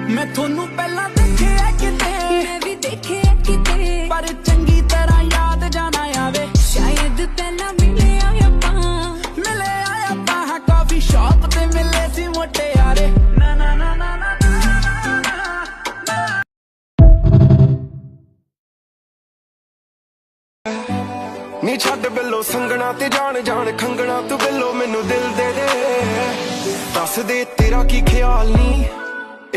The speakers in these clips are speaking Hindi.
मैं थोनू पहला देखे किते, मैं भी देखे किते, पर चंगी तरह याद जाना आवे। शायद पहला मिले आया पा है कॉफी शॉप ते मिले सी मोटे यारे। ना ना ना ना ना नी छड्ड बिल्लो संगना ते जान जान खंगना तू बिल्लो मैनू दिल दे दे। दस दे तेरा की ख्याल नी,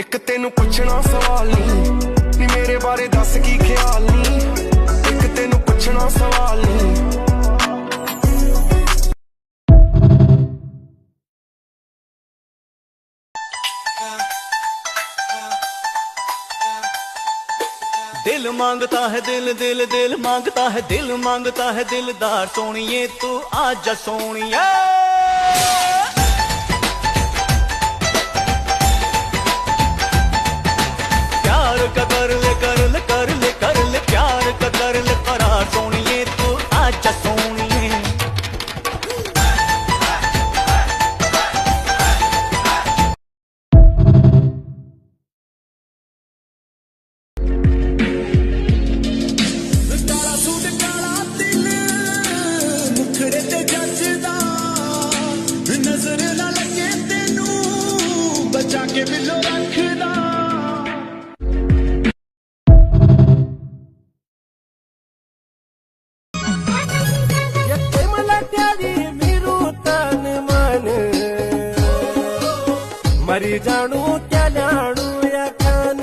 एक तेनू पुछना सवाल नी मेरे बारे दस की ख्याल नी, एक तेनू पुछना सवाल नी। दिल मांगता है दिल दिल दिल मांगता है दिल मांगता है दिलदार सोनिए तू आजा सोनिया। प्यार का कर ले कर ले कर ले कर ले प्यार का कर ले करार सोनिए तू आजा सोनिए। जाके बिल्लो रखदा यत्ते मला त्यारी मिरू तन मन मरी जाणू त्या लाडू या खान।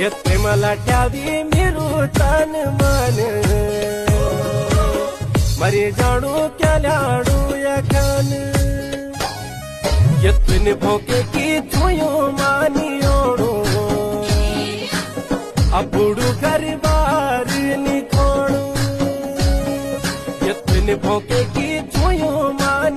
यत्ते मला त्यारी मिरू तन मन मरी जाणू त्या लाडू या खान। यत्न भोके की छुयो मानियोड़ो अबुड़ू घर बार निखोड़ो। यत्न भोके की छुयो मान